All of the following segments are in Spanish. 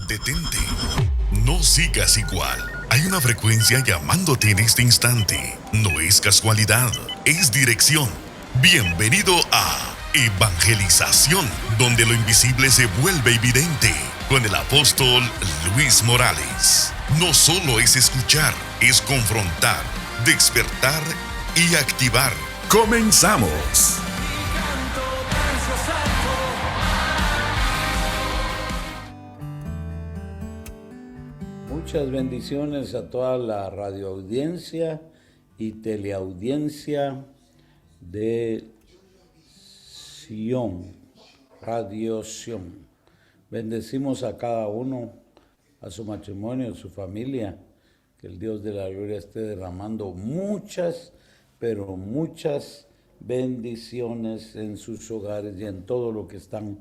Detente. No sigas igual. Hay una frecuencia llamándote en este instante. No es casualidad, es dirección. Bienvenido a Evangelización, donde lo invisible se vuelve evidente. Con el apóstol Luis Morales. No solo es escuchar, es confrontar, despertar y activar. ¡Comenzamos! Muchas bendiciones a toda la radioaudiencia y teleaudiencia de Sion, Radio Sion. Bendecimos a cada uno, a su matrimonio, a su familia, que el Dios de la gloria esté derramando muchas, pero muchas bendiciones en sus hogares y en todo lo que están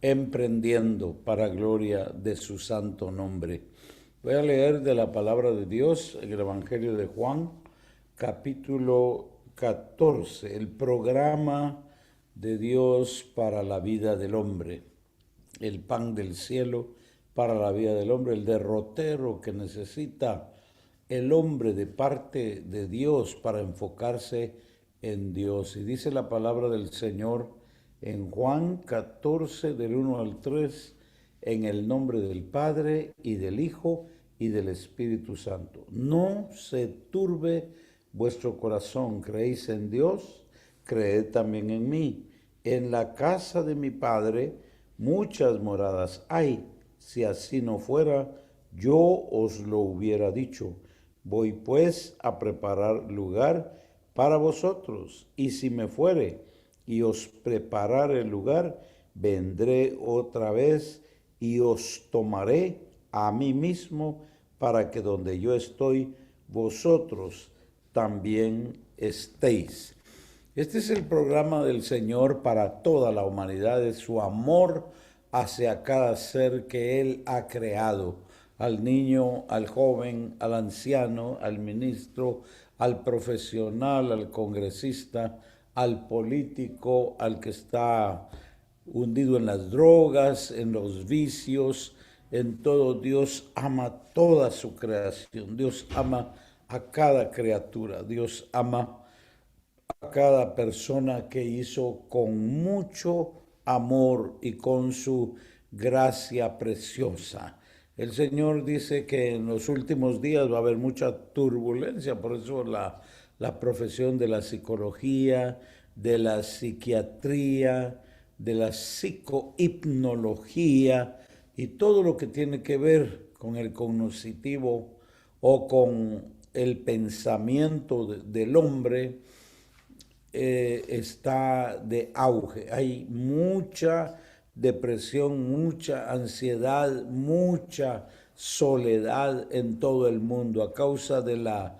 emprendiendo para gloria de su santo nombre. Voy a leer de la palabra de Dios en el Evangelio de Juan, capítulo 14, el programa de Dios para la vida del hombre, el pan del cielo para la vida del hombre, el derrotero que necesita el hombre de parte de Dios para enfocarse en Dios. Y dice la palabra del Señor en Juan 14, del 1 al 3, en el nombre del Padre y del Hijo y del Espíritu Santo. No se turbe vuestro corazón, creéis en Dios, creed también en mí. En la casa de mi Padre muchas moradas hay. Si así no fuera, yo os lo hubiera dicho. Voy pues a preparar lugar para vosotros, y si me fuere y os preparare el lugar, vendré otra vez y os tomaré a mí mismo, para que donde yo estoy, vosotros también estéis. Este es el programa del Señor para toda la humanidad, es su amor hacia cada ser que Él ha creado, al niño, al joven, al anciano, al ministro, al profesional, al congresista, al político, al que está hundido en las drogas, en los vicios, en todo. Dios ama toda su creación, Dios ama a cada criatura, Dios ama a cada persona que hizo con mucho amor y con su gracia preciosa. El Señor dice que en los últimos días va a haber mucha turbulencia, por eso la profesión de la psicología, de la psiquiatría, de la psicohipnología y todo lo que tiene que ver con el cognitivo o con el pensamiento del hombre, está de auge. Hay mucha depresión, mucha ansiedad, mucha soledad en todo el mundo a causa de la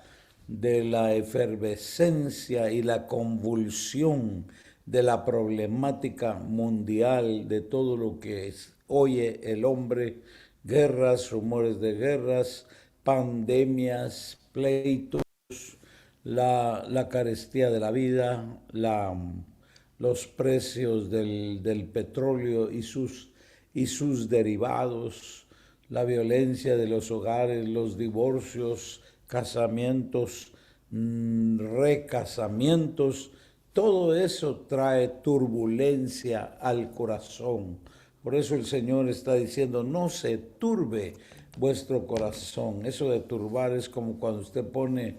efervescencia y la convulsión de la problemática mundial, de todo lo que oye el hombre, guerras, rumores de guerras, pandemias, pleitos, la carestía de la vida, los precios del petróleo y sus derivados, la violencia de los hogares, los divorcios, casamientos, recasamientos, todo eso trae turbulencia al corazón. Por eso el Señor está diciendo, no se turbe vuestro corazón. Eso de turbar es como cuando usted pone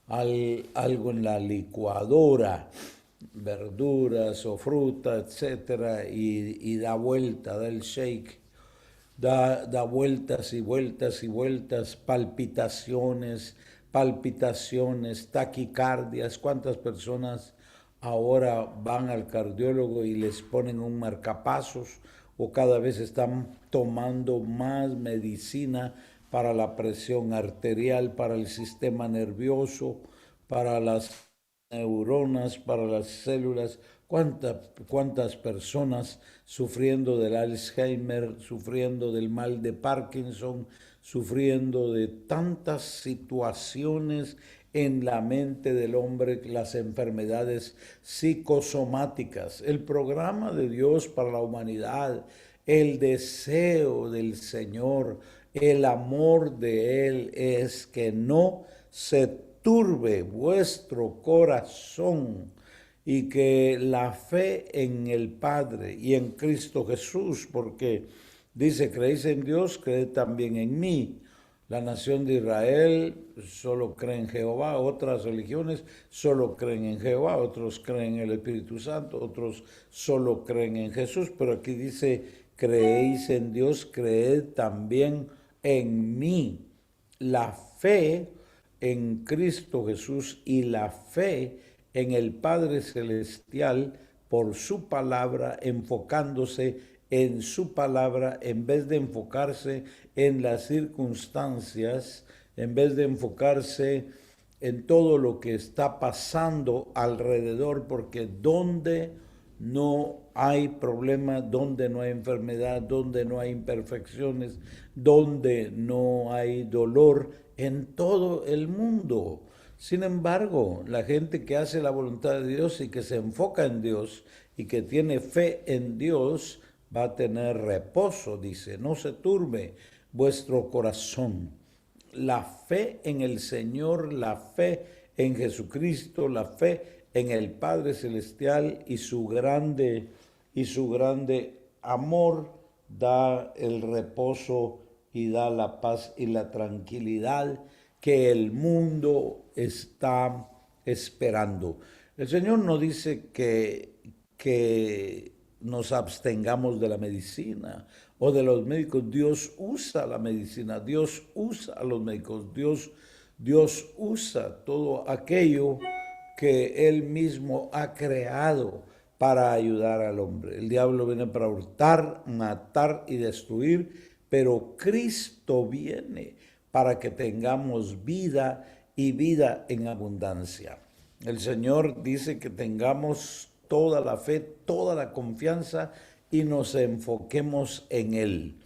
algo en la licuadora, verduras o fruta, etcétera, y da vuelta, da el shake, da vueltas y vueltas y vueltas, palpitaciones, taquicardias. ¿Cuántas personas ahora van al cardiólogo y les ponen un marcapasos, o cada vez están tomando más medicina para la presión arterial, para el sistema nervioso, para las neuronas, para las células? ¿Cuántas personas sufriendo del Alzheimer, sufriendo del mal de Parkinson, sufriendo de tantas situaciones en la mente del hombre, las enfermedades psicosomáticas? El programa de Dios para la humanidad El deseo del Señor, el amor de Él es que no se turbe vuestro corazón y que la fe en el Padre y en Cristo Jesús, porque dice, creéis en Dios, creed también en mí. La nación de Israel solo cree en Jehová, otras religiones solo creen en Jehová, otros creen en el Espíritu Santo, otros solo creen en Jesús, pero aquí dice, creéis en Dios, creed también en mí. La fe en Cristo Jesús y la fe en el Padre Celestial por su palabra, enfocándose en su palabra, en vez de enfocarse en las circunstancias, en vez de enfocarse en todo lo que está pasando alrededor, porque donde no hay problema, donde no hay enfermedad, donde no hay imperfecciones, donde no hay dolor en todo el mundo. Sin embargo, la gente que hace la voluntad de Dios y que se enfoca en Dios y que tiene fe en Dios, va a tener reposo, dice, no se turbe vuestro corazón. La fe en el Señor, la fe en Jesucristo, la fe en el Padre Celestial y su grande amor da el reposo y da la paz y la tranquilidad que el mundo está esperando. El Señor no dice que nos abstengamos de la medicina o de los médicos. Dios usa la medicina, Dios usa a los médicos, Dios usa todo aquello que Él mismo ha creado para ayudar al hombre. El diablo viene para hurtar, matar y destruir, pero Cristo viene para que tengamos vida y vida en abundancia. El Señor dice que tengamos toda la fe, toda la confianza y nos enfoquemos en Él.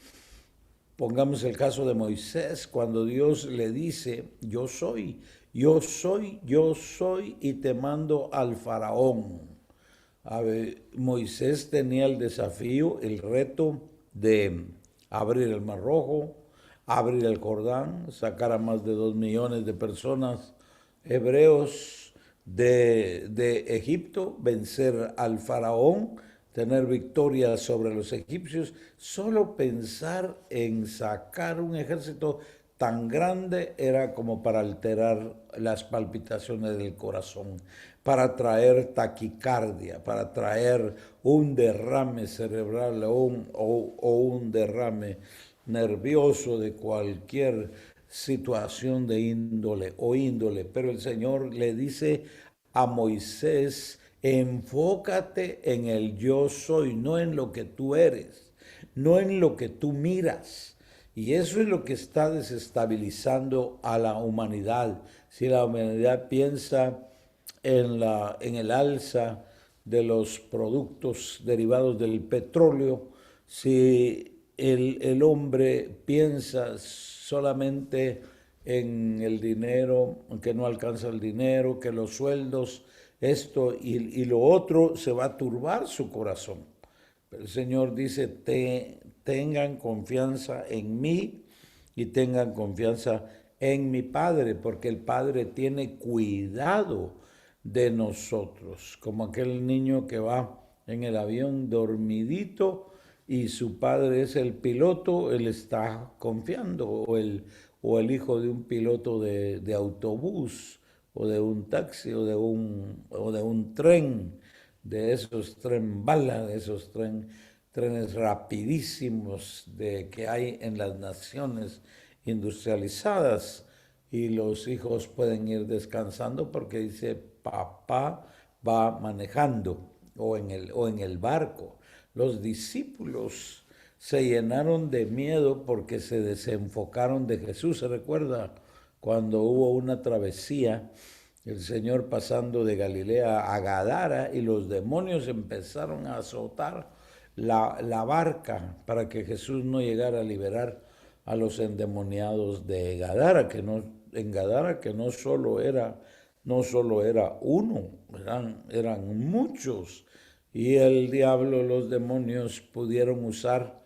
Pongamos el caso de Moisés, cuando Dios le dice, yo soy y te mando al faraón. Moisés tenía el desafío, el reto de abrir el Mar Rojo, abrir el Jordán, sacar a más de 2 millones de personas hebreos de Egipto, vencer al faraón, tener victoria sobre los egipcios. Solo pensar en sacar un ejército tan grande era como para alterar las palpitaciones del corazón, para traer taquicardia, para traer un derrame cerebral o un derrame nervioso de cualquier situación de índole. Pero el Señor le dice a Moisés, enfócate en el yo soy, no en lo que tú eres, no en lo que tú miras. Y eso es lo que está desestabilizando a la humanidad. Si la humanidad piensa en el alza de los productos derivados del petróleo, si el hombre piensa solamente en el dinero, que no alcanza el dinero, que los sueldos, esto y lo otro, se va a turbar su corazón. Pero el Señor dice, tengan confianza en mí y tengan confianza en mi Padre, porque el Padre tiene cuidado de nosotros, como aquel niño que va en el avión dormidito y su padre es el piloto, él está confiando, o el hijo de un piloto de autobús, o de un taxi, o de un tren, de esos tren bala, de esos trenes rapidísimos que hay en las naciones industrializadas, y los hijos pueden ir descansando porque dice papá va manejando o en el barco. Los discípulos se llenaron de miedo porque se desenfocaron de Jesús. ¿Se recuerda cuando hubo una travesía, el Señor pasando de Galilea a Gadara y los demonios empezaron a azotar la barca para que Jesús no llegara a liberar a los endemoniados de Gadara, que no solo era uno, eran muchos, y el diablo, los demonios pudieron usar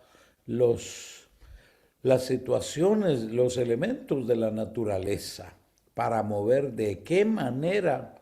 las situaciones, los elementos de la naturaleza para mover de qué manera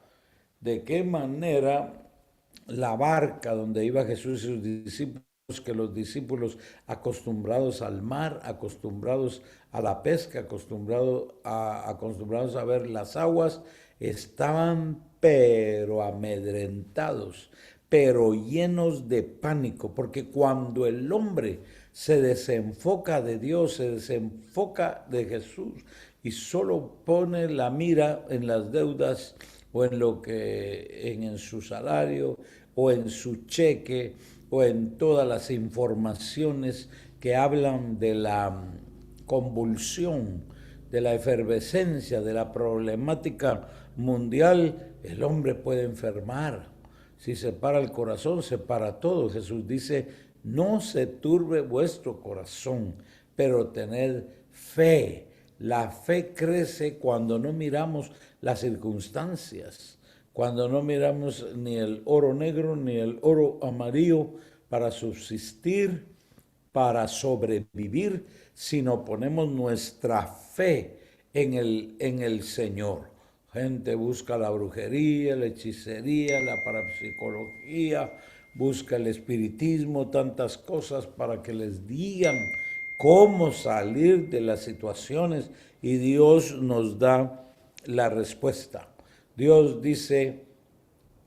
la barca donde iba Jesús y sus discípulos, que los discípulos acostumbrados al mar, acostumbrados a la pesca, acostumbrados a ver las aguas, estaban pero amedrentados, pero llenos de pánico, porque cuando el hombre se desenfoca de Dios, se desenfoca de Jesús y solo pone la mira en las deudas o en lo que en su salario o en su cheque o en todas las informaciones que hablan de la convulsión, de la efervescencia, de la problemática mundial, el hombre puede enfermar. Si se para el corazón, se para todo. Jesús dice, no se turbe vuestro corazón, pero tened fe. La fe crece cuando no miramos las circunstancias, cuando no miramos ni el oro negro ni el oro amarillo para subsistir, para sobrevivir, sino ponemos nuestra fe en el Señor. Gente busca la brujería, la hechicería, la parapsicología, busca el espiritismo, tantas cosas para que les digan cómo salir de las situaciones y Dios nos da la respuesta. Dios dice,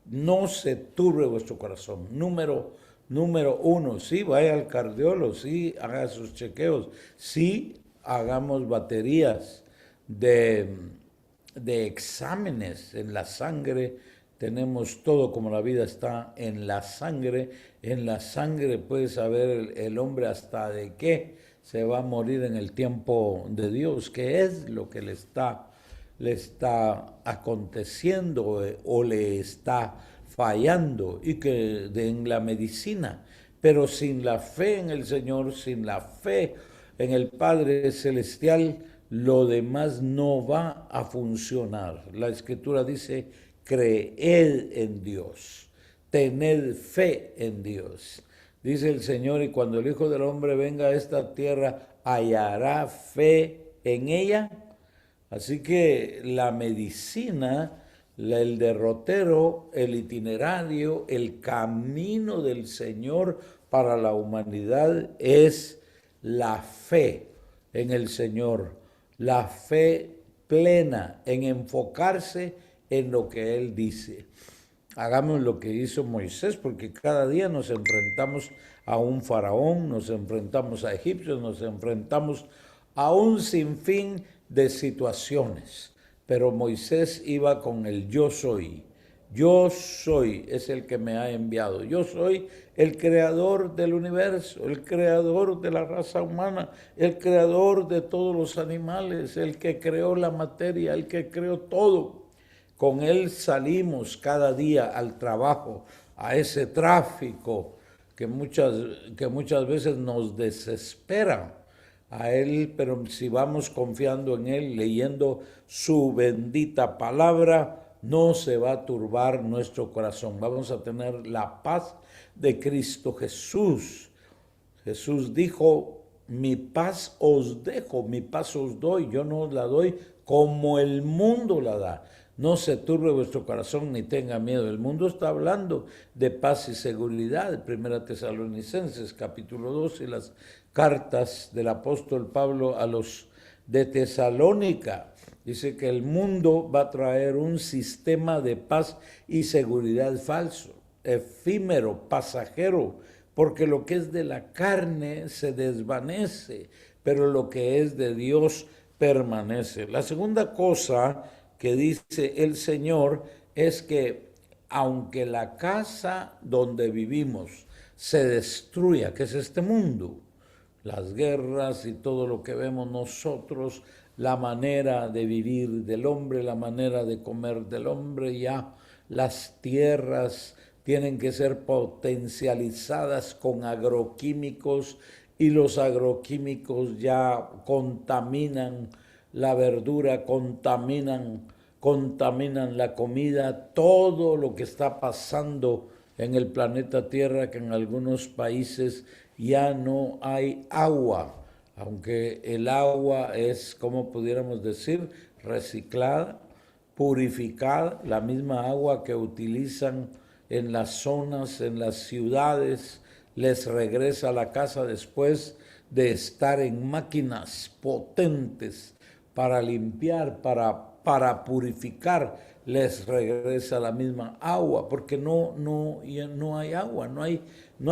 no se turbe vuestro corazón. Número uno, sí, vaya al cardiólogo, sí, haga sus chequeos, sí, hagamos baterías de exámenes en la sangre. Tenemos todo como la vida está en la sangre. En la sangre puede saber el hombre hasta de qué se va a morir en el tiempo de Dios, qué es lo que le está aconteciendo o le está fallando, y que en la medicina. Pero sin la fe en el Señor, sin la fe en el Padre Celestial, lo demás no va a funcionar. La Escritura dice, creed en Dios, tened fe en Dios. Dice el Señor, y cuando el Hijo del Hombre venga a esta tierra, ¿hallará fe en ella? Así que la medicina, el derrotero, el itinerario, el camino del Señor para la humanidad es la fe en el Señor, la fe plena en enfocarse en lo que Él dice. Hagamos lo que hizo Moisés, porque cada día nos enfrentamos a un faraón, nos enfrentamos a egipcios, nos enfrentamos a un sinfín de situaciones. Pero Moisés iba con el yo soy. Yo soy es el que me ha enviado. Yo soy el creador del universo, el creador de la raza humana, el creador de todos los animales, el que creó la materia, el que creó todo. Con Él salimos cada día al trabajo, a ese tráfico que muchas veces nos desespera. A Él, pero si vamos confiando en Él, leyendo su bendita palabra, no se va a turbar nuestro corazón. Vamos a tener la paz de Cristo Jesús. Jesús dijo, mi paz os dejo, mi paz os doy, yo no os la doy como el mundo la da. No se turbe vuestro corazón ni tenga miedo. El mundo está hablando de paz y seguridad. 1 Tesalonicenses capítulo 2 y las cartas del apóstol Pablo a los de Tesalónica. Dice que el mundo va a traer un sistema de paz y seguridad falso, efímero, pasajero, porque lo que es de la carne se desvanece, pero lo que es de Dios permanece. La segunda cosa que dice el Señor es que aunque la casa donde vivimos se destruya, que es este mundo, las guerras y todo lo que vemos nosotros, la manera de vivir del hombre, la manera de comer del hombre, ya las tierras tienen que ser potencializadas con agroquímicos y los agroquímicos ya contaminan la verdura, contaminan la comida, todo lo que está pasando en el planeta Tierra, que en algunos países ya no hay agua, aunque el agua es, como pudiéramos decir, reciclada, purificada, la misma agua que utilizan en las zonas, en las ciudades, les regresa a la casa después de estar en máquinas potentes para limpiar, para purificar, les regresa la misma agua, porque ya no hay agua, no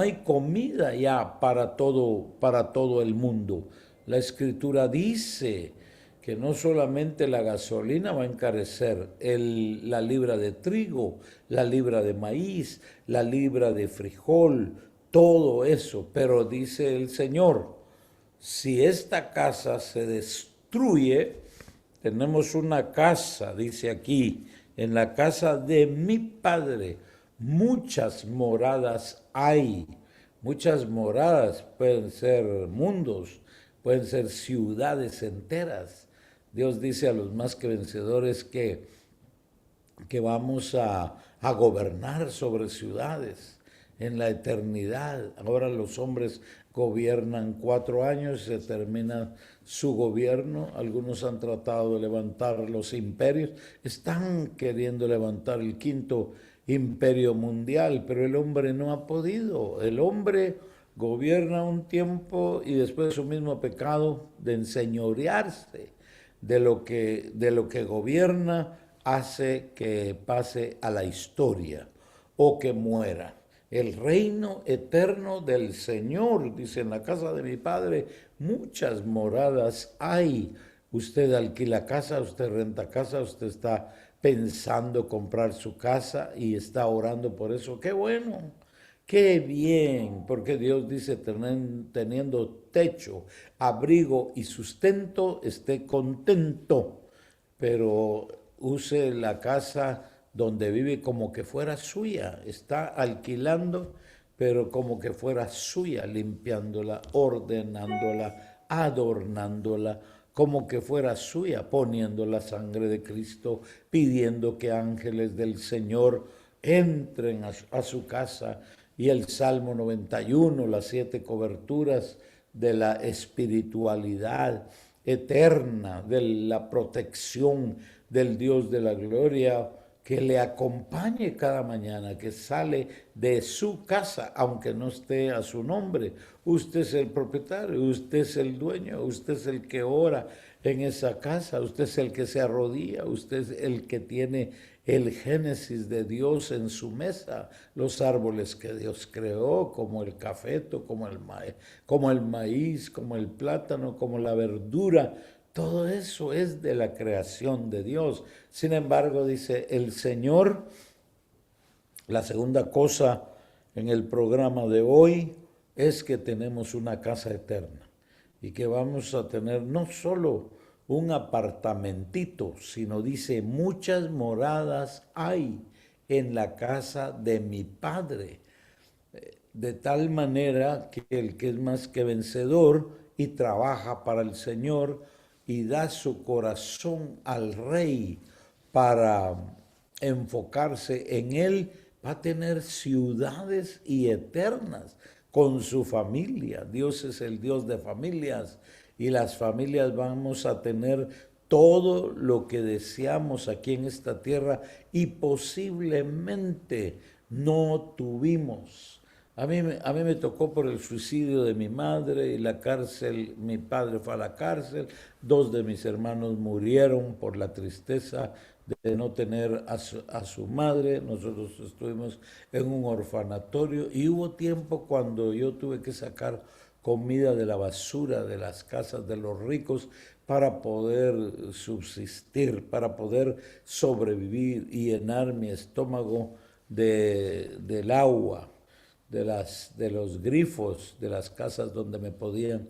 hay comida ya para todo el mundo. La escritura dice que no solamente la gasolina va a encarecer, la libra de trigo, la libra de maíz, la libra de frijol, todo eso, pero dice el Señor, si esta casa se destruye, tenemos una casa, dice aquí, en la casa de mi Padre, muchas moradas hay. Muchas moradas pueden ser mundos, pueden ser ciudades enteras. Dios dice a los más que vencedores que vamos a gobernar sobre ciudades en la eternidad. Ahora los hombres gobiernan 4 años, se termina su gobierno. Algunos han tratado de levantar los imperios, están queriendo levantar el 5.º imperio mundial, pero el hombre no ha podido. El hombre gobierna un tiempo y después de su mismo pecado de enseñorearse de lo que gobierna hace que pase a la historia o que muera. El reino eterno del Señor, dice, en la casa de mi Padre muchas moradas hay. Usted alquila casa, usted renta casa, usted está pensando comprar su casa y está orando por eso. ¡Qué bueno! ¡Qué bien! Porque Dios dice, teniendo techo, abrigo y sustento, esté contento. Pero use la casa donde vive como que fuera suya. Está alquilando, pero como que fuera suya, limpiándola, ordenándola, adornándola, como que fuera suya, poniendo la sangre de Cristo, pidiendo que ángeles del Señor entren a su casa. Y el Salmo 91, las 7 coberturas de la espiritualidad eterna, de la protección del Dios de la gloria, que le acompañe cada mañana, que sale de su casa, aunque no esté a su nombre. Usted es el propietario, usted es el dueño, usted es el que ora en esa casa, usted es el que se arrodilla, usted es el que tiene el génesis de Dios en su mesa, los árboles que Dios creó, como el cafeto, como el maíz, como el plátano, como la verdura. Todo eso es de la creación de Dios. Sin embargo, dice el Señor, la segunda cosa en el programa de hoy es que tenemos una casa eterna y que vamos a tener no solo un apartamentito, sino dice, muchas moradas hay en la casa de mi Padre. De tal manera que el que es más que vencedor y trabaja para el Señor y da su corazón al Rey para enfocarse en Él, va a tener ciudades y eternas con su familia. Dios es el Dios de familias y las familias vamos a tener todo lo que deseamos aquí en esta tierra y posiblemente no tuvimos. A mí me tocó por el suicidio de mi madre y la cárcel, mi padre fue a la cárcel, 2 de mis hermanos murieron por la tristeza de no tener a su madre, nosotros estuvimos en un orfanatorio y hubo tiempo cuando yo tuve que sacar comida de la basura de las casas de los ricos para poder subsistir, para poder sobrevivir y llenar mi estómago del agua, de los grifos de las casas donde me podían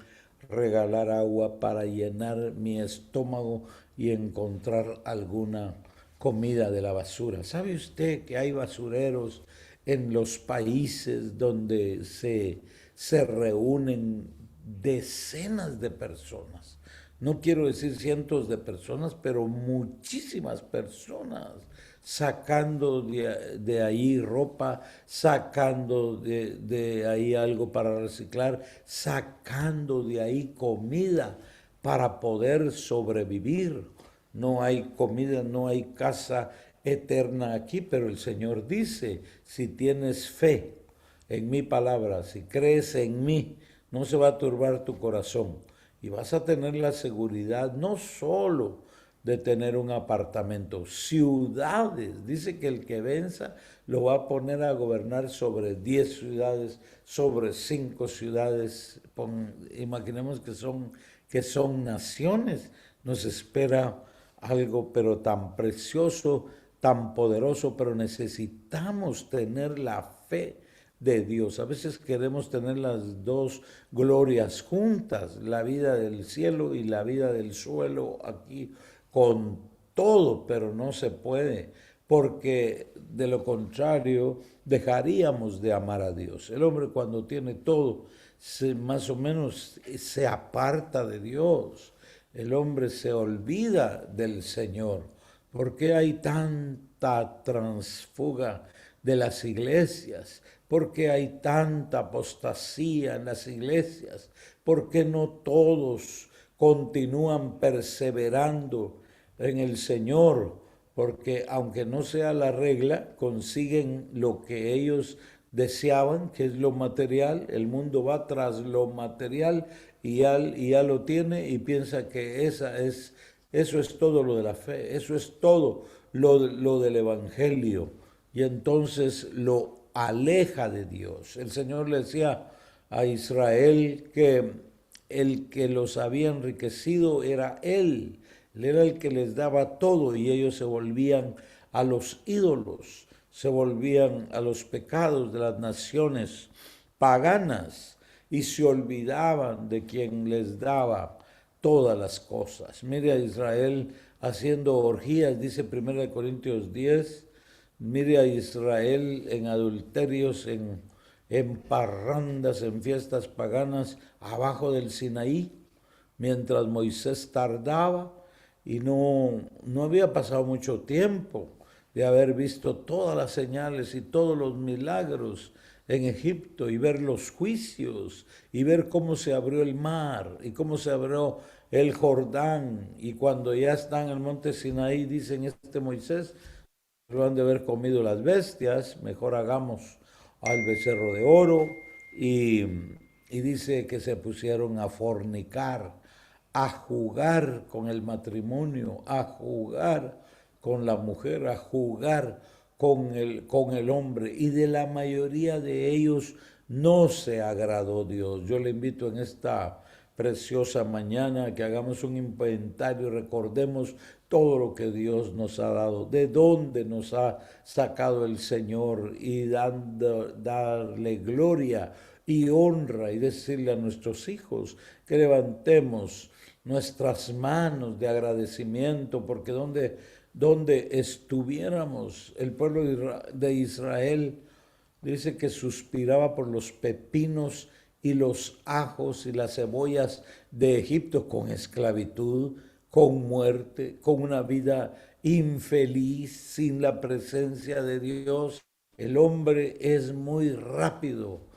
regalar agua para llenar mi estómago y encontrar alguna comida de la basura. ¿Sabe usted que hay basureros en los países donde se reúnen decenas de personas. No quiero decir cientos de personas, pero muchísimas personas sacando de ahí ropa, sacando de ahí algo para reciclar, sacando de ahí comida para poder sobrevivir. No hay comida, no hay casa eterna aquí, pero el Señor dice, si tienes fe en mi palabra, si crees en mí, no se va a turbar tu corazón y vas a tener la seguridad no solo de tener un apartamento, ciudades. Dice que el que venza lo va a poner a gobernar sobre 10 ciudades, sobre 5 ciudades. Imaginemos que son naciones. Nos espera algo pero tan precioso, tan poderoso, pero necesitamos tener la fe de Dios. A veces queremos tener las dos glorias juntas, la vida del cielo y la vida del suelo aquí con todo, pero no se puede, porque de lo contrario dejaríamos de amar a Dios. El hombre cuando tiene todo, más o menos se aparta de Dios. El hombre se olvida del Señor. ¿Por qué hay tanta transfuga de las iglesias? ¿Por qué hay tanta apostasía en las iglesias? ¿Por qué no todos continúan perseverando en el Señor? Porque aunque no sea la regla, consiguen lo que ellos deseaban, que es lo material. El mundo va tras lo material y ya lo tiene y piensa que eso es todo lo de la fe, eso es todo lo del Evangelio. Y entonces lo aleja de Dios. El Señor le decía a Israel que el que los había enriquecido era Él. Él era el que les daba todo y ellos se volvían a los ídolos, se volvían a los pecados de las naciones paganas y se olvidaban de quien les daba todas las cosas. Mire a Israel haciendo orgías, dice 1 Corintios 10, mire a Israel en adulterios, en parrandas, en fiestas paganas, abajo del Sinaí, mientras Moisés tardaba y no había pasado mucho tiempo de haber visto todas las señales y todos los milagros en Egipto y ver los juicios y ver cómo se abrió el mar y cómo se abrió el Jordán. Y cuando ya están en el monte Sinaí, dicen Moisés, lo han de haber comido las bestias, mejor hagamos al becerro de oro. Y dice que se pusieron a fornicar, a jugar con el matrimonio, a jugar con la mujer, a jugar con el hombre. Y de la mayoría de ellos no se agradó Dios. Yo le invito en esta preciosa mañana que hagamos un inventario, recordemos todo lo que Dios nos ha dado, de dónde nos ha sacado el Señor y darle gloria y honra y decirle a nuestros hijos que levantemos nuestras manos de agradecimiento, porque donde estuviéramos, el pueblo de Israel dice que suspiraba por los pepinos y los ajos y las cebollas de Egipto, con esclavitud, con muerte, con una vida infeliz, sin la presencia de Dios. El hombre es muy rápido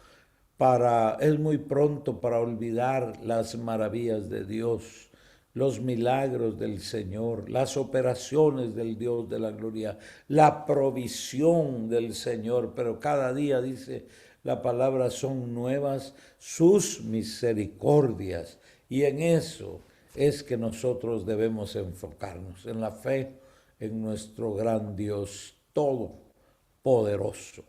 es muy pronto para olvidar las maravillas de Dios, los milagros del Señor, las operaciones del Dios de la gloria, la provisión del Señor, pero cada día, dice la palabra, son nuevas sus misericordias. Y en eso es que nosotros debemos enfocarnos, en la fe, en nuestro gran Dios todopoderoso.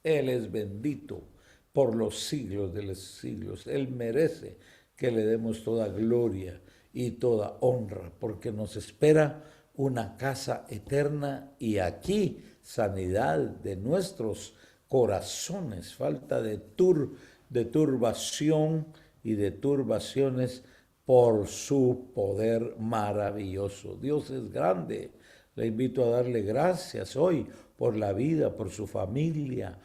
Él es bendito por los siglos de los siglos. Él merece que le demos toda gloria y toda honra, porque nos espera una casa eterna y aquí sanidad de nuestros corazones, falta de turbación y de turbaciones por su poder maravilloso. Dios es grande. Le invito a darle gracias hoy por la vida, por su familia,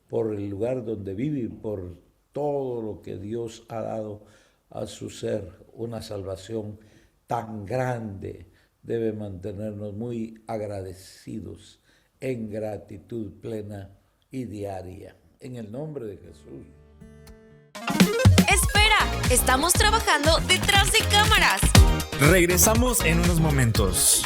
por el lugar donde vive, por todo lo que Dios ha dado a su ser, una salvación tan grande, debe mantenernos muy agradecidos en gratitud plena y diaria. En el nombre de Jesús. Espera, estamos trabajando detrás de cámaras. Regresamos en unos momentos.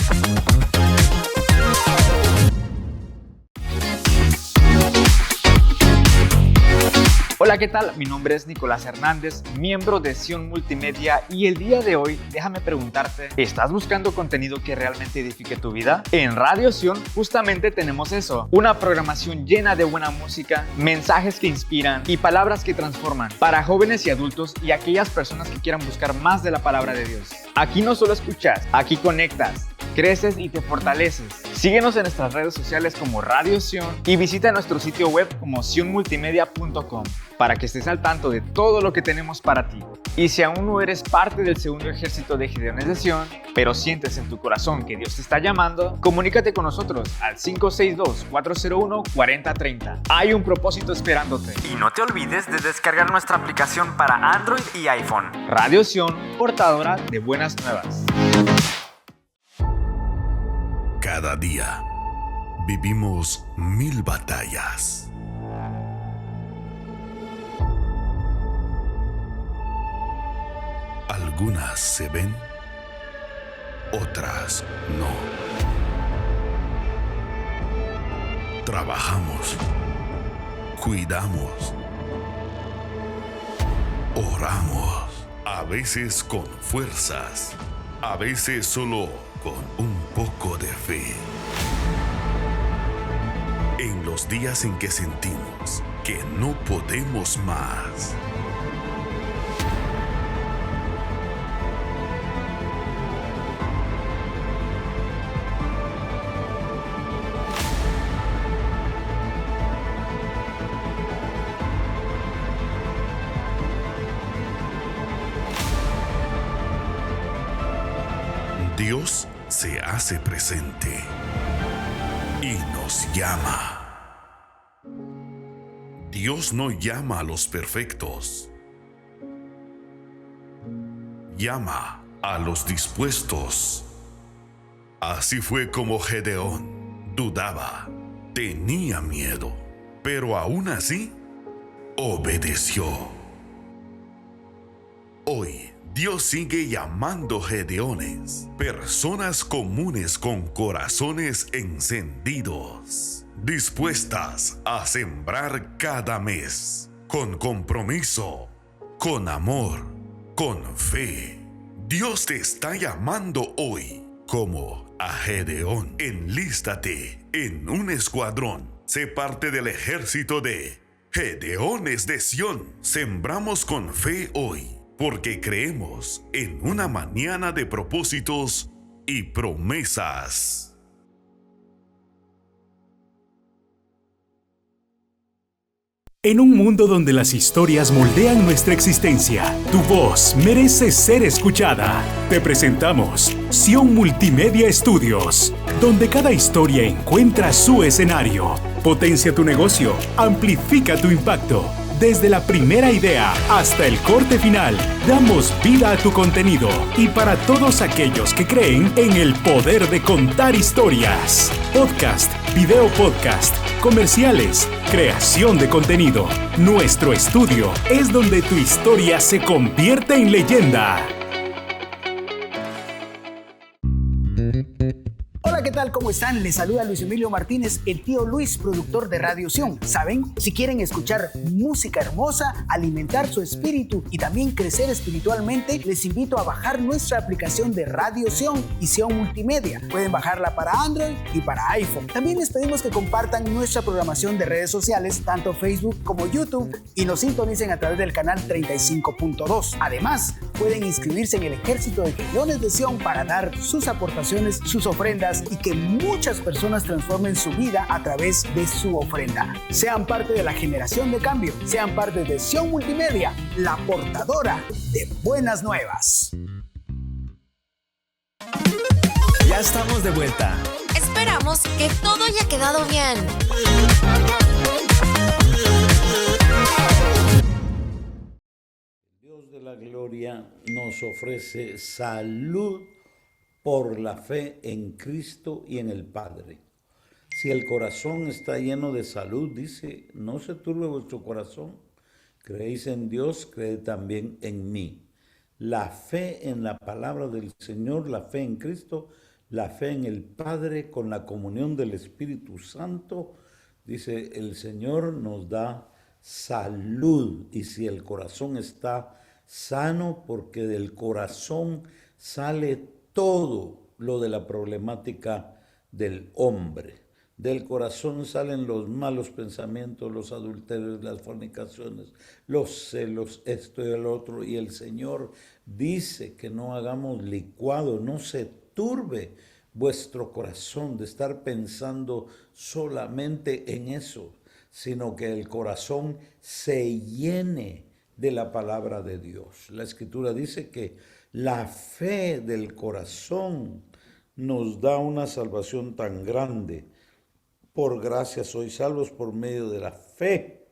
Hola, ¿qué tal? Mi nombre es Nicolás Hernández, miembro de Sion Multimedia, y el día de hoy déjame preguntarte, ¿estás buscando contenido que realmente edifique tu vida? En Radio Sion justamente tenemos eso, una programación llena de buena música, mensajes que inspiran y palabras que transforman para jóvenes y adultos y aquellas personas que quieran buscar más de la palabra de Dios. Aquí no solo escuchas, aquí conectas, creces y te fortaleces. Síguenos en nuestras redes sociales como Radio Sion y visita nuestro sitio web como sionmultimedia.com para que estés al tanto de todo lo que tenemos para ti. Y si aún no eres parte del segundo ejército de Gedeones de Sion, pero sientes en tu corazón que Dios te está llamando, comunícate con nosotros al 562-401-4030. Hay un propósito esperándote. Y no te olvides de descargar nuestra aplicación para Android y iPhone. Radio Sion, portadora de buenas nuevas. Cada día vivimos 1000 batallas. Algunas se ven, otras no. Trabajamos, cuidamos, oramos, a veces con fuerzas, a veces solo con un poco de fe. En los días en que sentimos que no podemos más, Dios se hace presente y nos llama. Dios no llama a los perfectos, llama a los dispuestos. Así fue como Gedeón dudaba, tenía miedo, pero aún así obedeció. Hoy Dios sigue llamando Gedeones, personas comunes con corazones encendidos, dispuestas a sembrar cada mes, con compromiso, con amor, con fe. Dios te está llamando hoy como a Gedeón. Enlístate en un escuadrón, sé parte del ejército de Gedeones de Sion. Sembramos con fe hoy, porque creemos en una mañana de propósitos y promesas. En un mundo donde las historias moldean nuestra existencia, tu voz merece ser escuchada. Te presentamos Sion Multimedia Studios, donde cada historia encuentra su escenario. Potencia tu negocio, amplifica tu impacto. Desde la primera idea hasta el corte final, damos vida a tu contenido. Y para todos aquellos que creen en el poder de contar historias. Podcast, video podcast, comerciales, creación de contenido. Nuestro estudio es donde tu historia se convierte en leyenda. Hola, ¿qué tal? ¿Cómo están? Les saluda Luis Emilio Martínez, el tío Luis, productor de Radio Sion. ¿Saben? Si quieren escuchar música hermosa, alimentar su espíritu y también crecer espiritualmente, les invito a bajar nuestra aplicación de Radio Sion y Sion Multimedia. Pueden bajarla para Android y para iPhone. También les pedimos que compartan nuestra programación de redes sociales, tanto Facebook como YouTube, y nos sintonicen a través del canal 35.2. Además, pueden inscribirse en el ejército de Gedeones de Sion para dar sus aportaciones, sus ofrendas, y que muchas personas transformen su vida a través de su ofrenda. Sean parte de la generación de cambio, sean parte de Sion Multimedia, la portadora de buenas nuevas. Ya estamos de vuelta. Esperamos que todo haya quedado bien. de la gloria nos ofrece salud por la fe en Cristo y en el Padre. Si el corazón está lleno de salud, dice, no se turbe vuestro corazón. Creéis en Dios, creed también en mí. La fe en la palabra del Señor, la fe en Cristo, la fe en el Padre con la comunión del Espíritu Santo, dice, el Señor nos da salud. Y si el corazón está sano, porque del corazón sale todo lo de la problemática del hombre. Del corazón salen los malos pensamientos, los adulterios, las fornicaciones, los celos, esto y el otro. Y el Señor dice que no hagamos licuado, no se turbe vuestro corazón de estar pensando solamente en eso, sino que el corazón se llene de la palabra de Dios. La Escritura dice que la fe del corazón nos da una salvación tan grande. Por gracia sois salvos por medio de la fe.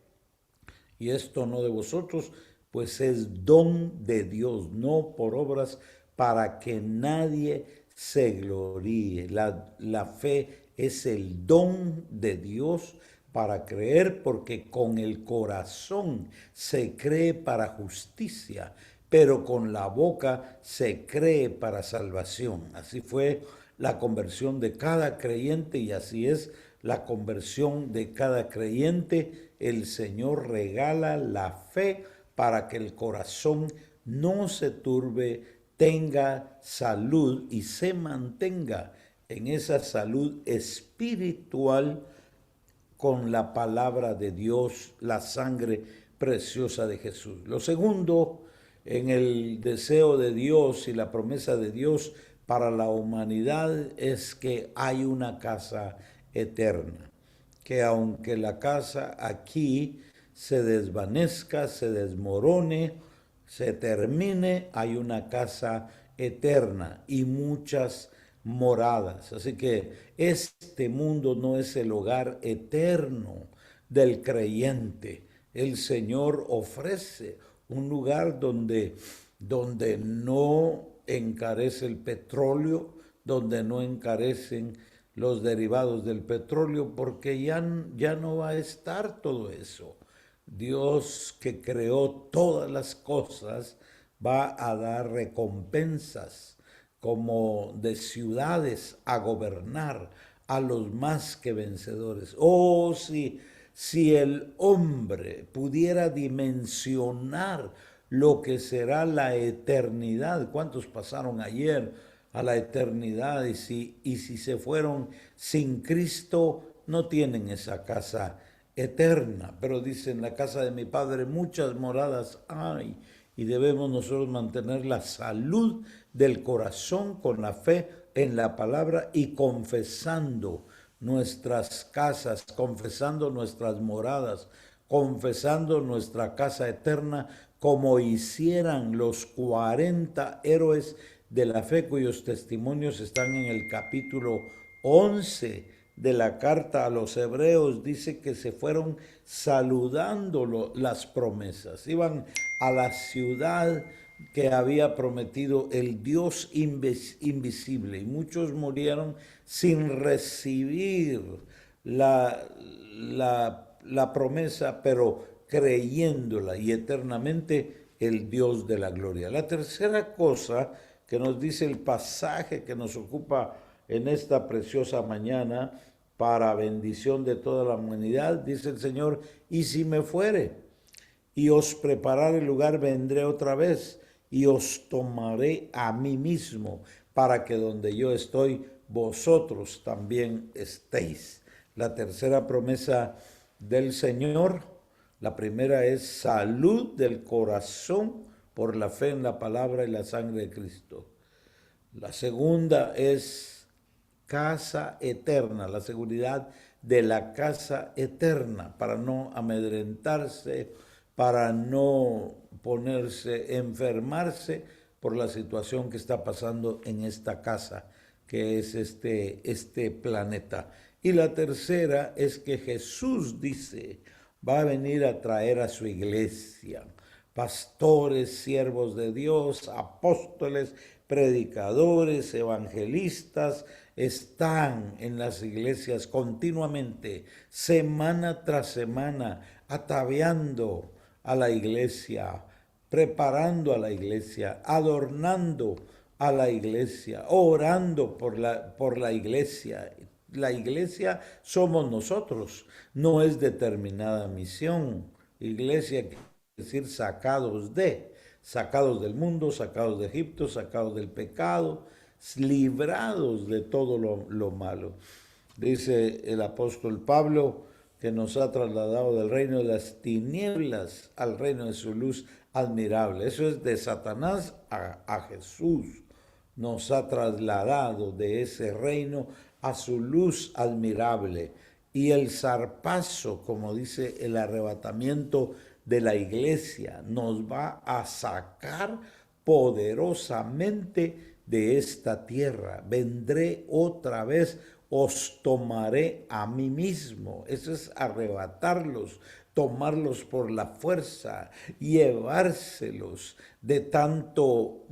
Y esto no de vosotros, pues es don de Dios, no por obras, para que nadie se gloríe. La fe es el don de Dios para creer, porque con el corazón se cree para justicia, pero con la boca se cree para salvación. Así fue la conversión de cada creyente y así es la conversión de cada creyente. El Señor regala la fe para que el corazón no se turbe, tenga salud y se mantenga en esa salud espiritual con la palabra de Dios, la sangre preciosa de Jesús. Lo segundo, en el deseo de Dios y la promesa de Dios para la humanidad, es que hay una casa eterna, que aunque la casa aquí se desvanezca, se desmorone, se termine, hay una casa eterna y muchas moradas. Así que este mundo no es el hogar eterno del creyente. El Señor ofrece un lugar donde no encarece el petróleo, donde no encarecen los derivados del petróleo, porque ya no va a estar todo eso. Dios, que creó todas las cosas, va a dar recompensas como de ciudades a gobernar a los más que vencedores. Oh, si el hombre pudiera dimensionar lo que será la eternidad. ¿Cuántos pasaron ayer a la eternidad? Y si se fueron sin Cristo, no tienen esa casa eterna. Pero dicen, la casa de mi Padre muchas moradas hay. Y debemos nosotros mantener la salud del corazón con la fe en la palabra y confesando nuestras casas, confesando nuestras moradas, confesando nuestra casa eterna, como hicieran los 40 héroes de la fe, cuyos testimonios están en el capítulo 11 de la carta a los Hebreos. Dice que se fueron saludando las promesas, iban a la ciudad que había prometido el Dios invisible, y muchos murieron sin recibir la promesa, pero creyéndola, y eternamente el Dios de la gloria. La tercera cosa que nos dice el pasaje que nos ocupa en esta preciosa mañana, para bendición de toda la humanidad, dice el Señor, y si me fuere y os preparare lugar, vendré otra vez y os tomaré a mí mismo, para que donde yo estoy, vosotros también estéis. La tercera promesa del Señor, la primera es salud del corazón por la fe en la palabra y la sangre de Cristo. La segunda es casa eterna, la seguridad de la casa eterna, para no amedrentarse, para no enfermarse por la situación que está pasando en esta casa, que es este planeta. Y la tercera es que Jesús dice, va a venir a traer a su iglesia pastores, siervos de Dios, apóstoles, predicadores, evangelistas, están en las iglesias continuamente, semana tras semana, ataviando a la iglesia, preparando a la iglesia, adornando a la iglesia, orando por la iglesia. La iglesia somos nosotros, no es determinada misión. Iglesia quiere decir sacados del mundo, sacados de Egipto, sacados del pecado, librados de todo lo malo. Dice el apóstol Pablo que nos ha trasladado del reino de las tinieblas al reino de su luz admirable. Eso es de Satanás a Jesús. Nos ha trasladado de ese reino a su luz admirable. Y el zarpazo, como dice el arrebatamiento de la iglesia, nos va a sacar poderosamente de esta tierra. Vendré otra vez, os tomaré a mí mismo. Eso es arrebatarlos, tomarlos por la fuerza, llevárselos de tanto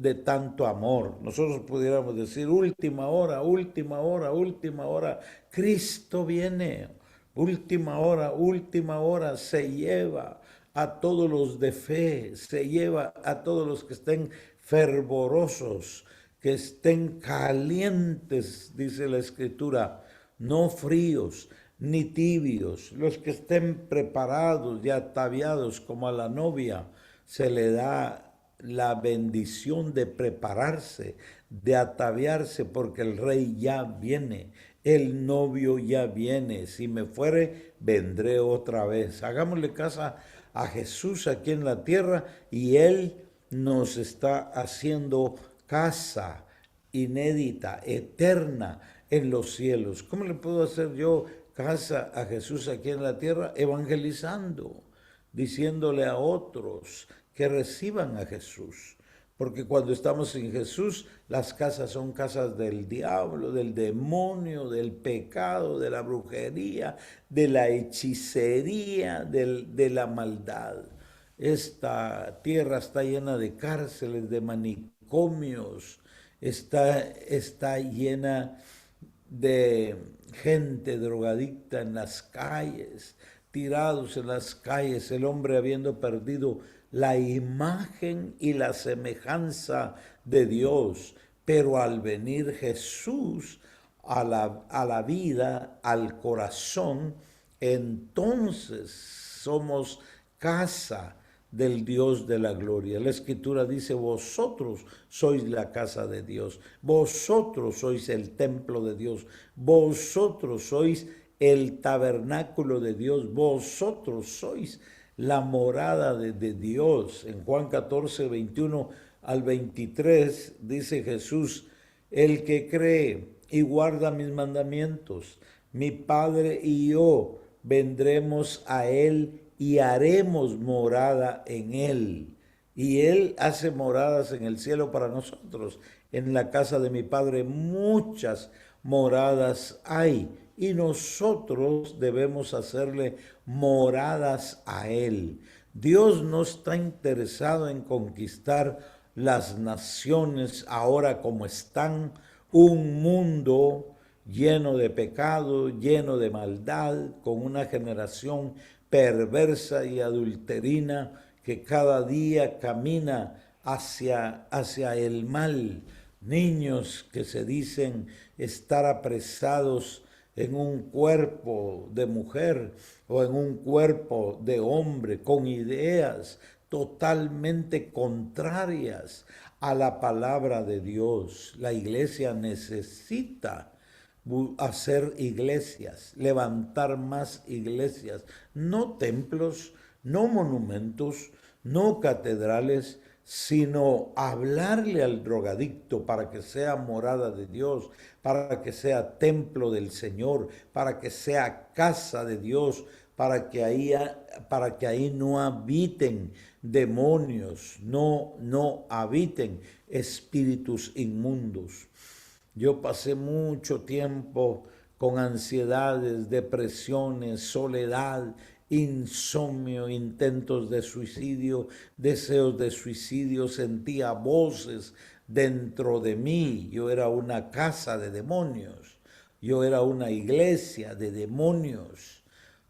amor. Nosotros pudiéramos decir, última hora, última hora, última hora. Cristo viene, última hora, se lleva a todos los de fe, se lleva a todos los que estén fervorosos, que estén calientes, dice la Escritura, no fríos ni tibios, los que estén preparados y ataviados como a la novia, se le da la bendición de prepararse, de ataviarse, porque el rey ya viene, el novio ya viene. Si me fuere, vendré otra vez. Hagámosle caso a Jesús aquí en la tierra y Él nos está haciendo casa inédita, eterna en los cielos. ¿Cómo le puedo hacer yo casa a Jesús aquí en la tierra? Evangelizando, diciéndole a otros que reciban a Jesús. Porque cuando estamos sin Jesús, las casas son casas del diablo, del demonio, del pecado, de la brujería, de la hechicería, de la maldad. Esta tierra está llena de cárceles, de manicomios, está llena de gente drogadicta en las calles, tirados en las calles, el hombre habiendo perdido la imagen y la semejanza de Dios. Pero al venir Jesús a la vida, al corazón, entonces somos casa del Dios de la gloria. La Escritura dice, vosotros sois la casa de Dios, vosotros sois el templo de Dios, vosotros sois el tabernáculo de Dios, vosotros sois la morada de Dios. En Juan 14, 21 al 23 dice Jesús, el que cree y guarda mis mandamientos, mi Padre y yo vendremos a él y haremos morada en él. Y él hace moradas en el cielo para nosotros. En la casa de mi Padre muchas moradas hay, y nosotros debemos hacerle moradas a él. Dios no está interesado en conquistar las naciones ahora como están, un mundo lleno de pecado, lleno de maldad, con una generación perversa y adulterina que cada día camina hacia el mal. Niños que se dicen estar apresados en un cuerpo de mujer o en un cuerpo de hombre, con ideas totalmente contrarias a la palabra de Dios. La iglesia necesita hacer iglesias, levantar más iglesias, no templos, no monumentos, no catedrales, sino hablarle al drogadicto para que sea morada de Dios, para que sea templo del Señor, para que sea casa de Dios, para que ahí no habiten demonios, no habiten espíritus inmundos. Yo pasé mucho tiempo con ansiedades, depresiones, soledad insomnio, intentos de suicidio, deseos de suicidio, sentía voces dentro de mí. Yo era una casa de demonios, yo era una iglesia de demonios,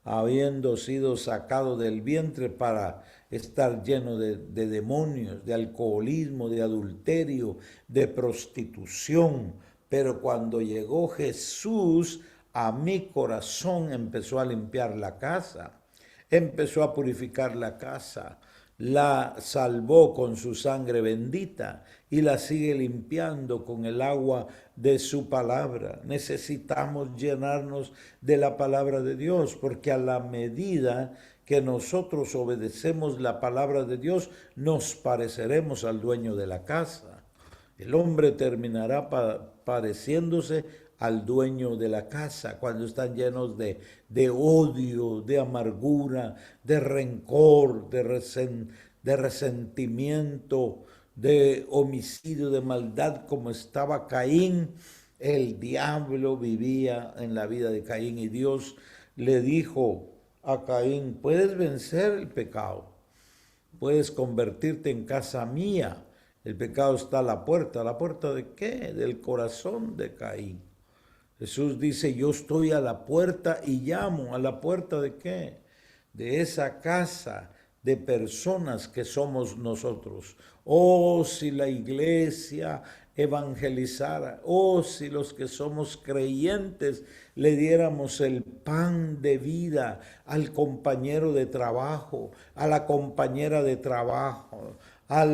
habiendo sido sacado del vientre para estar lleno de demonios, de alcoholismo, de adulterio, de prostitución. Pero cuando llegó Jesús a mi corazón, empezó a limpiar la casa, empezó a purificar la casa, la salvó con su sangre bendita y la sigue limpiando con el agua de su palabra. Necesitamos llenarnos de la palabra de Dios, porque a la medida que nosotros obedecemos la palabra de Dios, nos pareceremos al dueño de la casa. El hombre terminará pareciéndose al dueño de la casa cuando están llenos de odio, de amargura, de rencor, de resentimiento, de homicidio, de maldad, como estaba Caín. El diablo vivía en la vida de Caín y Dios le dijo a Caín: puedes vencer el pecado, puedes convertirte en casa mía. El pecado está a la puerta. ¿A la puerta de qué? Del corazón de Caín. Jesús dice: yo estoy a la puerta y llamo. ¿A la puerta de qué? De esa casa de personas que somos nosotros. Oh, si la iglesia evangelizara, oh, si los que somos creyentes le diéramos el pan de vida al compañero de trabajo, a la compañera de trabajo, a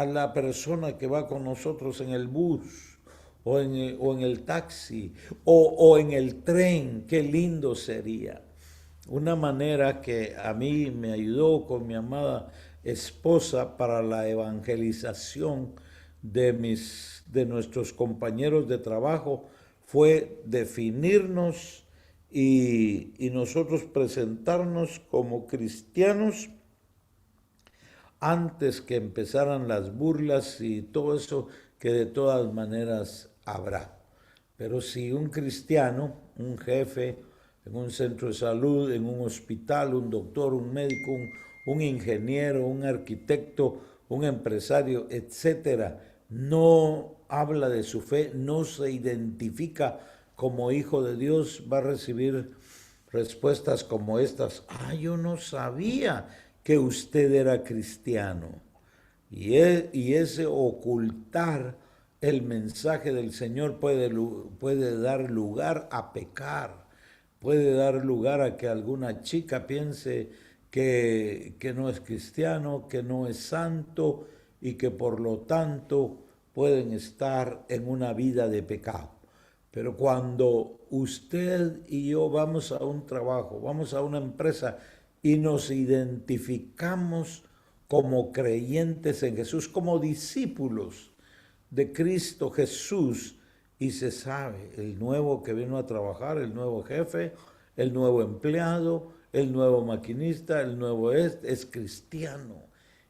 la persona que va con nosotros en el bus o en el taxi o en el tren. Qué lindo sería. Una manera que a mí me ayudó con mi amada esposa para la evangelización de nuestros compañeros de trabajo fue definirnos y nosotros presentarnos como cristianos antes que empezaran las burlas y todo eso que de todas maneras habrá. Pero si un cristiano, un jefe en un centro de salud, en un hospital, un doctor, un médico, un ingeniero, un arquitecto, un empresario, etcétera, no habla de su fe, no se identifica como hijo de Dios, va a recibir respuestas como estas: yo no sabía que usted era cristiano. Y ese ocultar el mensaje del Señor puede dar lugar a pecar, puede dar lugar a que alguna chica piense que no es cristiano, que no es santo y que por lo tanto pueden estar en una vida de pecado. Pero cuando usted y yo vamos a un trabajo, vamos a una empresa y nos identificamos como creyentes en Jesús, como discípulos de Cristo Jesús, y se sabe, el nuevo que vino a trabajar, el nuevo jefe, el nuevo empleado, el nuevo maquinista, el nuevo es cristiano,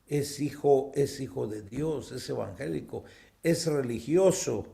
es hijo de Dios, es evangélico, es religioso,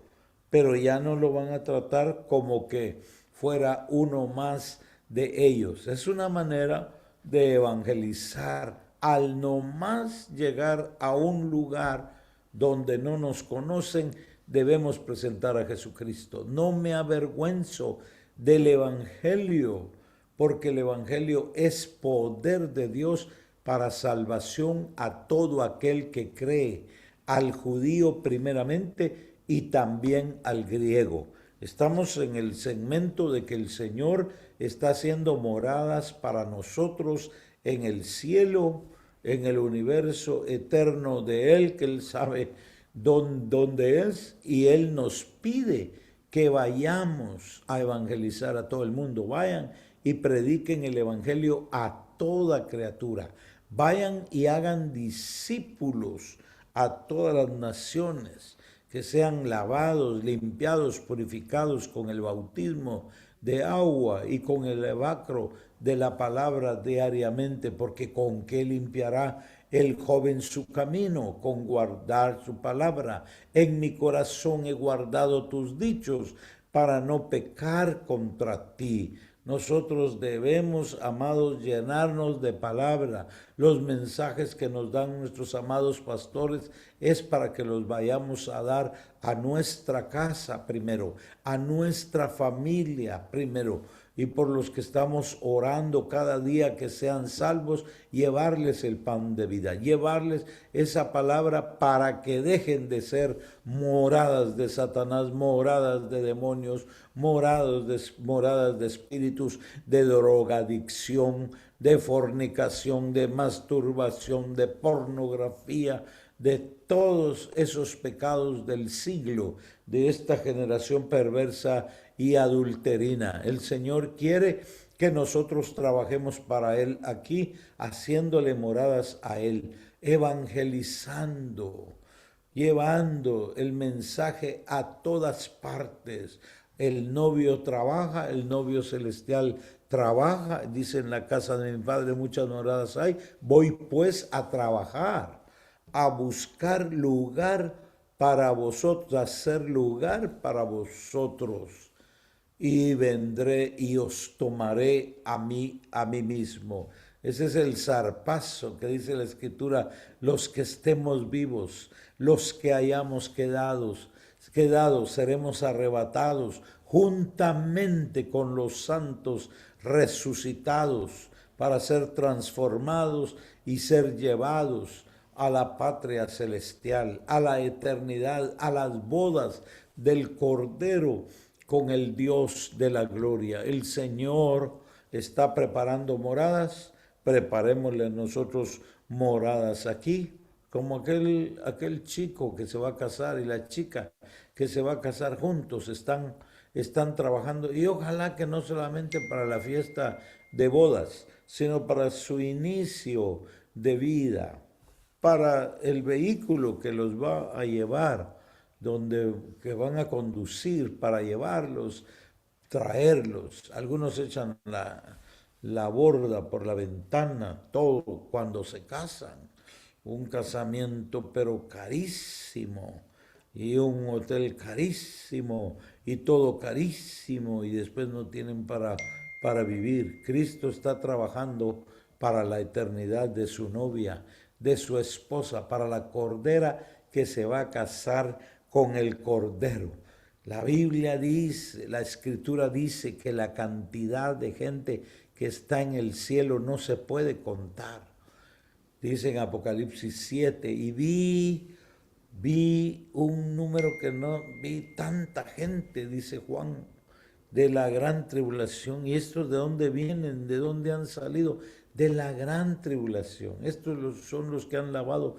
pero ya no lo van a tratar como que fuera uno más de ellos. Es una manera de evangelizar. Al no más llegar a un lugar donde no nos conocen, debemos presentar a Jesucristo. No me avergüenzo del evangelio, porque el evangelio es poder de Dios para salvación a todo aquel que cree, al judío primeramente y también al griego. Estamos en el segmento de que el Señor está haciendo moradas para nosotros en el cielo, en el universo eterno de Él, que Él sabe dónde es, y Él nos pide que vayamos a evangelizar a todo el mundo. Vayan y prediquen el evangelio a toda criatura. Vayan y hagan discípulos a todas las naciones, que sean lavados, limpiados, purificados con el bautismo de agua y con el lavacro de la palabra diariamente, porque ¿con qué limpiará el joven su camino? Con guardar su palabra. En mi corazón he guardado tus dichos para no pecar contra ti. Nosotros debemos, amados, llenarnos de palabra. Los mensajes que nos dan nuestros amados pastores es para que los vayamos a dar a nuestra casa primero, a nuestra familia primero, y por los que estamos orando cada día que sean salvos, llevarles el pan de vida, llevarles esa palabra para que dejen de ser moradas de Satanás, moradas de demonios, moradas de espíritus, de drogadicción, de fornicación, de masturbación, de pornografía, de todos esos pecados del siglo, de esta generación perversa y adulterina. El Señor quiere que nosotros trabajemos para Él aquí, haciéndole moradas a Él, evangelizando, llevando el mensaje a todas partes. El novio trabaja, el novio celestial trabaja, dice: en la casa de mi Padre muchas moradas hay, voy pues a trabajar, a buscar lugar para vosotros, a hacer lugar para vosotros, y vendré y os tomaré a mí mismo. Ese es el zarpazo que dice la Escritura: los que estemos vivos, los que hayamos quedado, seremos arrebatados juntamente con los santos resucitados para ser transformados y ser llevados a la patria celestial, a la eternidad, a las bodas del Cordero con el Dios de la gloria. El Señor está preparando moradas, preparémosle nosotros moradas aquí, como aquel chico que se va a casar y la chica que se va a casar juntos, están trabajando, y ojalá que no solamente para la fiesta de bodas, sino para su inicio de vida, para el vehículo que los va a llevar, que van a conducir, para llevarlos, traerlos. Algunos echan la borda por la ventana, todo cuando se casan. Un casamiento pero carísimo, y un hotel carísimo, y todo carísimo, y después no tienen para vivir. Cristo está trabajando para la eternidad de su novia, de su esposa, para la cordera que se va a casar con el Cordero. La Biblia dice, la Escritura dice que la cantidad de gente que está en el cielo no se puede contar. Dice en Apocalipsis 7, y vi un número que no vi, tanta gente, dice Juan, de la gran tribulación. ¿Y estos de dónde vienen? ¿De dónde han salido? De la gran tribulación. Estos son los que han lavado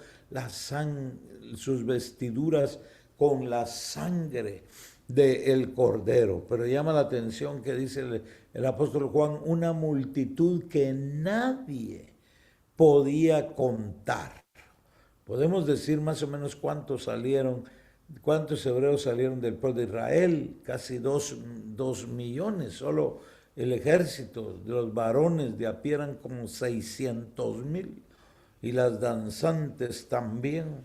sus vestiduras con la sangre del Cordero. Pero llama la atención que dice el apóstol Juan: una multitud que nadie podía contar. Podemos decir más o menos cuántos hebreos salieron del pueblo de Israel. Casi 2 millones. Solo el ejército de los varones de a pie eran como 600,000. Y las danzantes también,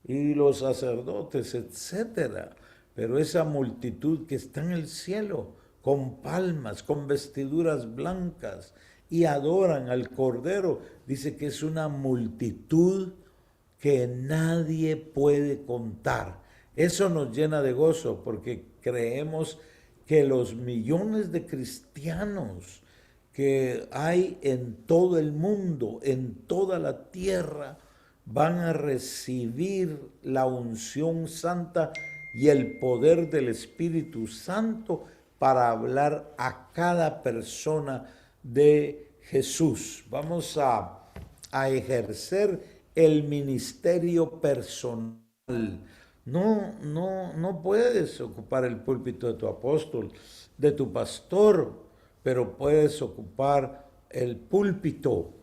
y los sacerdotes, etcétera. Pero esa multitud que está en el cielo, con palmas, con vestiduras blancas, y adoran al Cordero, dice que es una multitud que nadie puede contar. Eso nos llena de gozo, porque creemos que los millones de cristianos que hay en todo el mundo, en toda la tierra, van a recibir la unción santa y el poder del Espíritu Santo para hablar a cada persona de Jesús. Vamos a ejercer el ministerio personal. No puedes ocupar el púlpito de tu apóstol, de tu pastor, pero puedes ocupar el púlpito,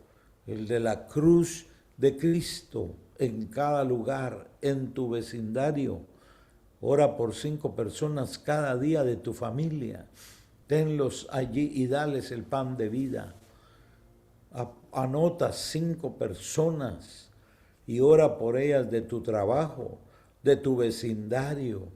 el de la cruz de Cristo, en cada lugar, en tu vecindario. Ora por 5 personas cada día de tu familia. Tenlos allí y dales el pan de vida. Anota 5 personas y ora por ellas, de tu trabajo, de tu vecindario,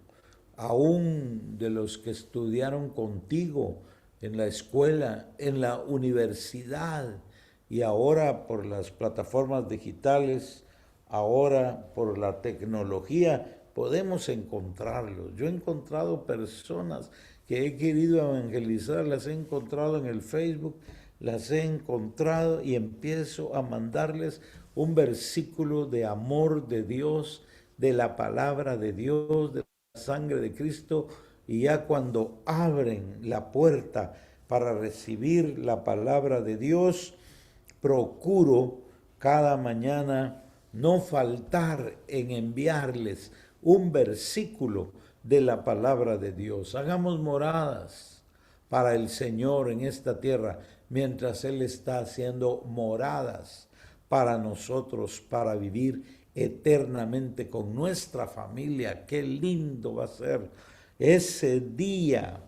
aún de los que estudiaron contigo en la escuela, en la universidad y ahora por las plataformas digitales, ahora por la tecnología, podemos encontrarlos. Yo he encontrado personas que he querido evangelizar, las he encontrado en el Facebook, las he encontrado y empiezo a mandarles un versículo de amor de Dios, de la palabra de Dios, de la sangre de Cristo, y ya cuando abren la puerta para recibir la palabra de Dios, procuro cada mañana no faltar en enviarles un versículo de la palabra de Dios. Hagamos moradas para el Señor en esta tierra, mientras Él está haciendo moradas para nosotros, para vivir eternamente con nuestra familia. Qué lindo va a ser ese día,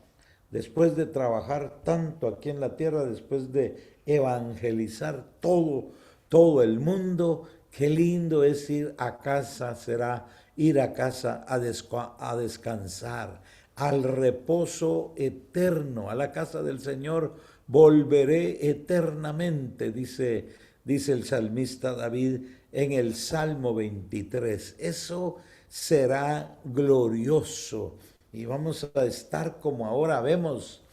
después de trabajar tanto aquí en la tierra, después de evangelizar todo el mundo. Qué lindo es ir a casa, será ir a casa a descansar, al reposo eterno, a la casa del Señor volveré eternamente, dice el salmista David en el Salmo 23. Eso será glorioso y vamos a estar como ahora vemos,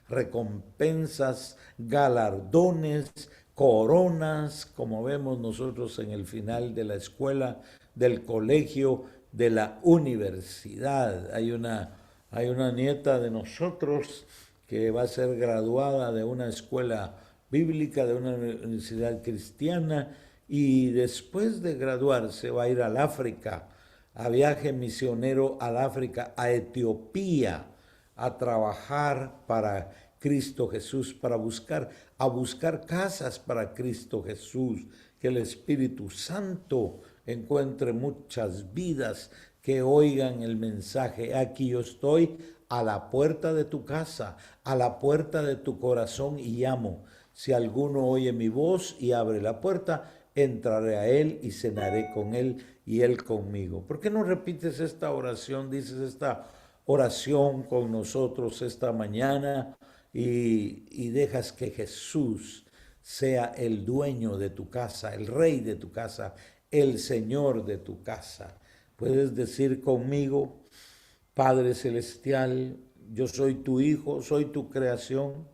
recompensas, galardones, coronas, como vemos nosotros en el final de la escuela, del colegio, de la universidad. Hay una nieta de nosotros que va a ser graduada de una escuela bíblica, de una universidad cristiana, y después de graduarse va a ir al África, a viaje misionero al África, a Etiopía, a trabajar para Cristo Jesús, a buscar casas para Cristo Jesús, que el Espíritu Santo encuentre muchas vidas que oigan el mensaje. Aquí yo estoy a la puerta de tu casa, a la puerta de tu corazón y llamo. Si alguno oye mi voz y abre la puerta, entraré a él y cenaré con él y él conmigo. ¿Por qué no repites esta oración, dices esta oración con nosotros esta mañana y dejas que Jesús sea el dueño de tu casa, el rey de tu casa, el Señor de tu casa? Puedes decir conmigo: Padre Celestial, yo soy tu hijo, soy tu creación,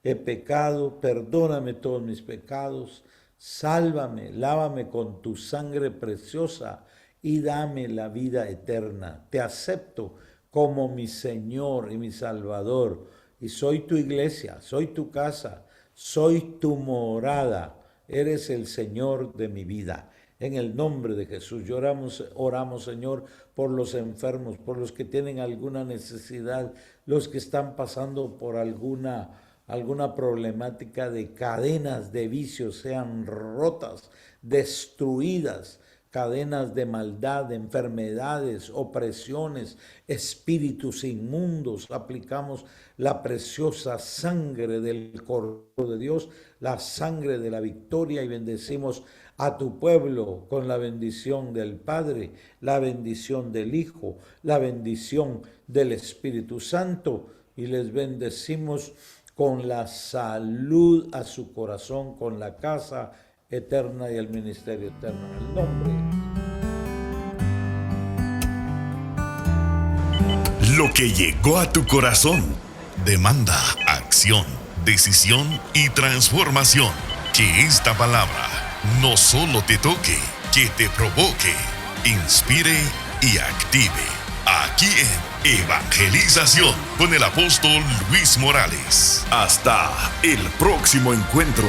he pecado, perdóname todos mis pecados, sálvame, lávame con tu sangre preciosa y dame la vida eterna. Te acepto como mi Señor y mi Salvador, y soy tu iglesia, soy tu casa, soy tu morada, eres el Señor de mi vida. En el nombre de Jesús, oramos, Señor, por los enfermos, por los que tienen alguna necesidad, los que están pasando por alguna problemática de cadenas de vicios, sean rotas, destruidas, cadenas de maldad, de enfermedades, opresiones, espíritus inmundos. Aplicamos la preciosa sangre del Cordero de Dios, la sangre de la victoria, y bendecimos a tu pueblo con la bendición del Padre, la bendición del Hijo, la bendición del Espíritu Santo, y les bendecimos con la salud a su corazón, con la casa eterna y el ministerio eterno. En el nombre. Lo que llegó a tu corazón demanda acción, decisión y transformación. Que esta palabra no solo te toque, que te provoque, inspire y active. Aquí en Evangelización con el apóstol Luis Morales. Hasta el próximo encuentro.